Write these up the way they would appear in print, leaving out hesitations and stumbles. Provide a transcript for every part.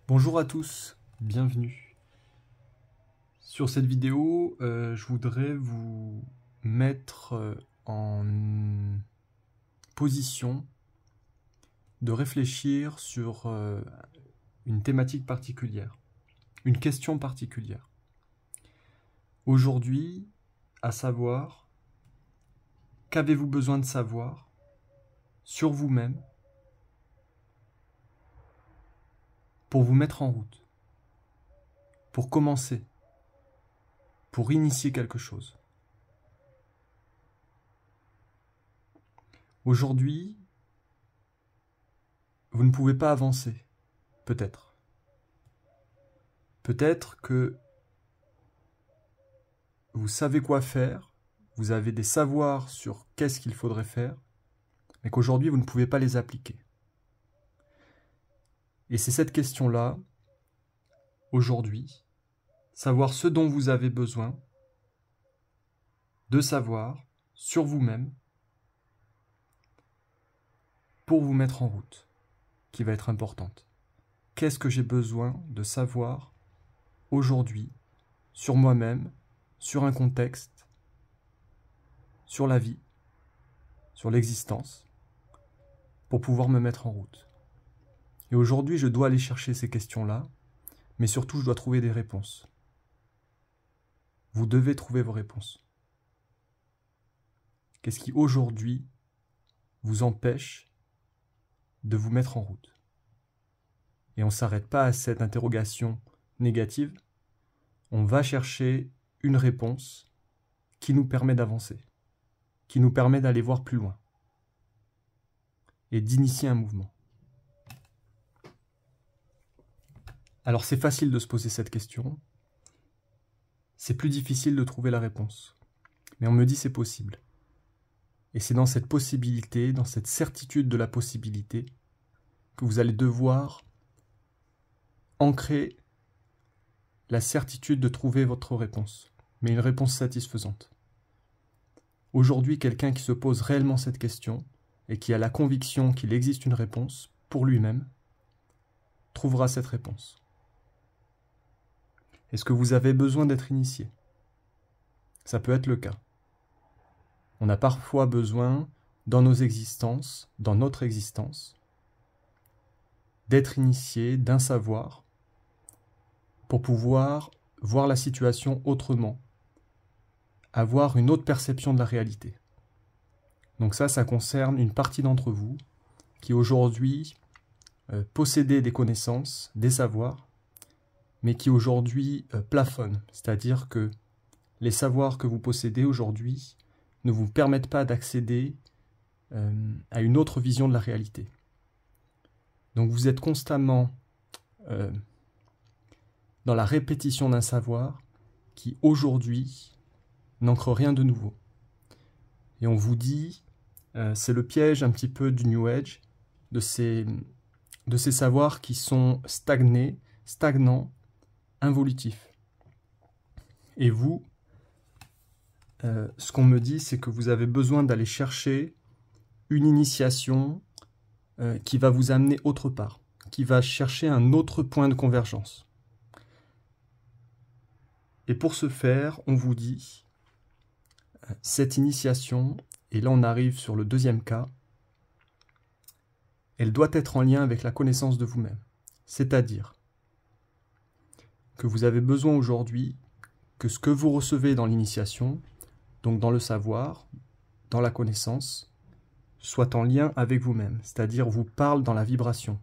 Bonjour à tous, bienvenue. Sur cette vidéo, je voudrais vous mettre en position de réfléchir sur une thématique particulière, une question particulière. Aujourd'hui, à savoir, qu'avez-vous besoin de savoir sur vous-même pour vous mettre en route, pour commencer, pour initier quelque chose. Aujourd'hui, vous ne pouvez pas avancer, peut-être. Peut-être que vous savez quoi faire, vous avez des savoirs sur qu'est-ce qu'il faudrait faire, mais qu'aujourd'hui vous ne pouvez pas les appliquer. Et c'est cette question-là, aujourd'hui, savoir ce dont vous avez besoin de savoir sur vous-même pour vous mettre en route, qui va être importante. Qu'est-ce que j'ai besoin de savoir aujourd'hui sur moi-même, sur un contexte, sur la vie, sur l'existence, pour pouvoir me mettre en route. Et aujourd'hui, je dois aller chercher ces questions-là, mais surtout, je dois trouver des réponses. Vous devez trouver vos réponses. Qu'est-ce qui, aujourd'hui, vous empêche de vous mettre en route? Et on ne s'arrête pas à cette interrogation négative, on va chercher une réponse qui nous permet d'avancer, qui nous permet d'aller voir plus loin et d'initier un mouvement. Alors c'est facile de se poser cette question, c'est plus difficile de trouver la réponse. Mais on me dit c'est possible. Et c'est dans cette possibilité, dans cette certitude de la possibilité, que vous allez devoir ancrer la certitude de trouver votre réponse, mais une réponse satisfaisante. Aujourd'hui, quelqu'un qui se pose réellement cette question, et qui a la conviction qu'il existe une réponse pour lui-même, trouvera cette réponse. Est-ce que vous avez besoin d'être initié? Ça peut être le cas. On a parfois besoin, dans nos existences, dans notre existence, d'être initié d'un savoir pour pouvoir voir la situation autrement, avoir une autre perception de la réalité. Donc ça concerne une partie d'entre vous qui aujourd'hui possédez des connaissances, des savoirs, mais qui aujourd'hui plafonnent. C'est-à-dire que les savoirs que vous possédez aujourd'hui ne vous permettent pas d'accéder à une autre vision de la réalité. Donc vous êtes constamment dans la répétition d'un savoir qui aujourd'hui n'ancre rien de nouveau. Et on vous dit, c'est le piège un petit peu du New Age, de ces savoirs qui sont stagnés, stagnants, involutifs. Et vous, ce qu'on me dit, c'est que vous avez besoin d'aller chercher une initiation qui va vous amener autre part, qui va chercher un autre point de convergence. Et pour ce faire, on vous dit, cette initiation, et là on arrive sur le deuxième cas, elle doit être en lien avec la connaissance de vous-même. C'est-à-dire que vous avez besoin aujourd'hui que ce que vous recevez dans l'initiation, donc dans le savoir, dans la connaissance, soit en lien avec vous-même, c'est-à-dire vous parle dans la vibration,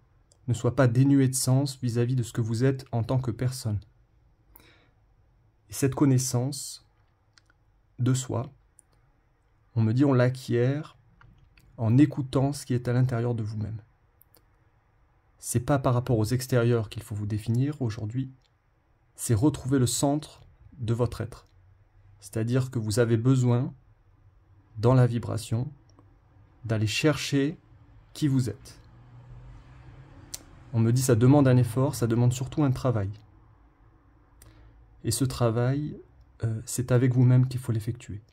ne soit pas dénué de sens vis-à-vis de ce que vous êtes en tant que personne. Et cette connaissance de soi, on me dit on l'acquiert en écoutant ce qui est à l'intérieur de vous-même. C'est pas par rapport aux extérieurs qu'il faut vous définir aujourd'hui, c'est retrouver le centre de votre être. C'est-à-dire que vous avez besoin, dans la vibration, d'aller chercher qui vous êtes. On me dit ça demande un effort, ça demande surtout un travail. Et ce travail, c'est avec vous-même qu'il faut l'effectuer.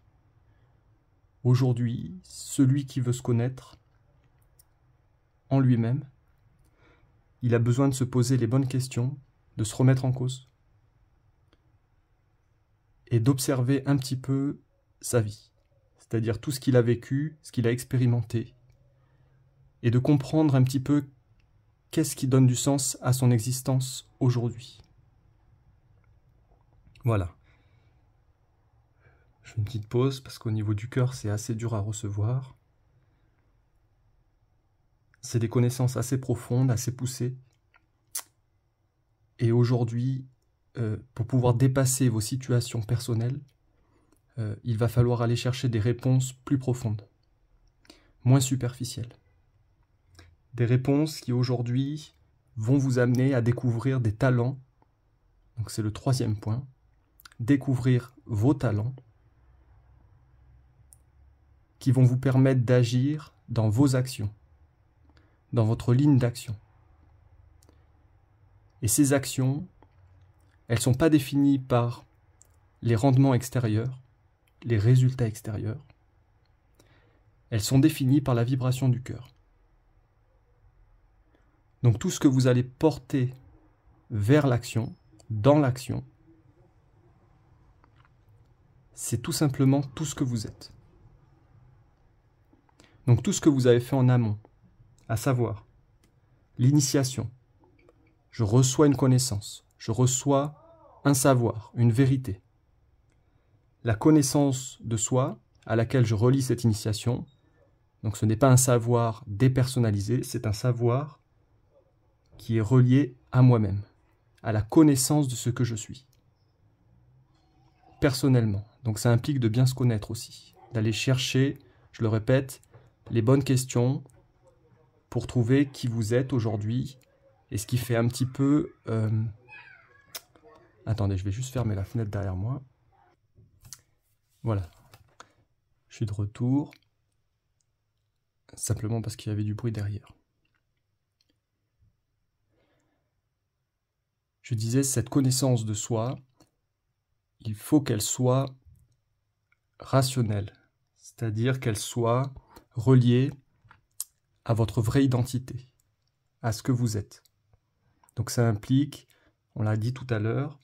Aujourd'hui, celui qui veut se connaître en lui-même, il a besoin de se poser les bonnes questions, de se remettre en cause et d'observer un petit peu sa vie, c'est-à-dire tout ce qu'il a vécu, ce qu'il a expérimenté, et de comprendre un petit peu qu'est-ce qui donne du sens à son existence aujourd'hui. Voilà. Je fais une petite pause parce qu'au niveau du cœur, c'est assez dur à recevoir. C'est des connaissances assez profondes, assez poussées. Et aujourd'hui, pour pouvoir dépasser vos situations personnelles, il va falloir aller chercher des réponses plus profondes, moins superficielles. Des réponses qui aujourd'hui vont vous amener à découvrir des talents. Donc c'est le troisième point. Découvrir vos talents qui vont vous permettre d'agir dans vos actions, dans votre ligne d'action. Et ces actions, elles ne sont pas définies par les rendements extérieurs, les résultats extérieurs. Elles sont définies par la vibration du cœur. Donc tout ce que vous allez porter vers l'action, dans l'action, c'est tout simplement tout ce que vous êtes. Donc tout ce que vous avez fait en amont, à savoir l'initiation, je reçois une connaissance, je reçois un savoir, une vérité. La connaissance de soi à laquelle je relie cette initiation, donc ce n'est pas un savoir dépersonnalisé, c'est un savoir qui est relié à moi-même, à la connaissance de ce que je suis, personnellement. Donc ça implique de bien se connaître aussi, d'aller chercher, je le répète, les bonnes questions pour trouver qui vous êtes aujourd'hui et ce qui fait un petit peu... Attendez, je vais juste fermer la fenêtre derrière moi. Voilà, je suis de retour, simplement parce qu'il y avait du bruit derrière. Je disais, cette connaissance de soi, il faut qu'elle soit rationnelle, c'est-à-dire qu'elle soit reliée à votre vraie identité, à ce que vous êtes. Donc ça implique, on l'a dit tout à l'heure,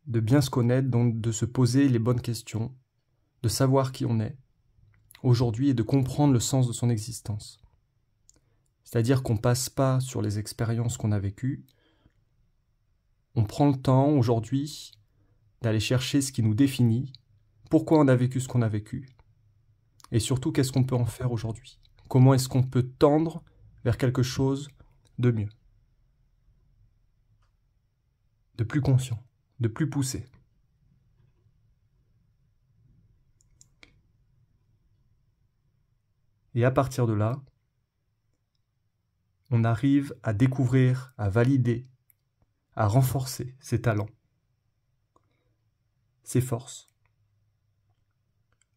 de bien se connaître, donc de se poser les bonnes questions, de savoir qui on est aujourd'hui et de comprendre le sens de son existence. C'est-à-dire qu'on ne passe pas sur les expériences qu'on a vécues, on prend le temps aujourd'hui d'aller chercher ce qui nous définit, pourquoi on a vécu ce qu'on a vécu, et surtout qu'est-ce qu'on peut en faire aujourd'hui. Comment est-ce qu'on peut tendre vers quelque chose de mieux, de plus conscient, de plus poussé. Et à partir de là, on arrive à découvrir, à valider, à renforcer ses talents, ses forces,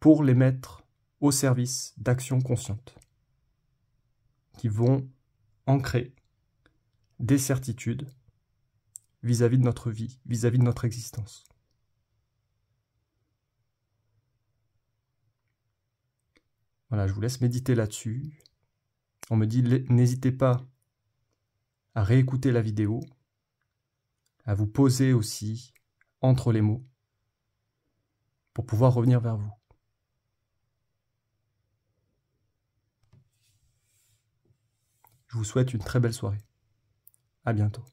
pour les mettre au service d'actions conscientes, qui vont ancrer des certitudes vis-à-vis de notre vie, vis-à-vis de notre existence. Voilà, je vous laisse méditer là-dessus. On me dit, n'hésitez pas à réécouter la vidéo, à vous poser aussi entre les mots, pour pouvoir revenir vers vous. Je vous souhaite une très belle soirée. À bientôt.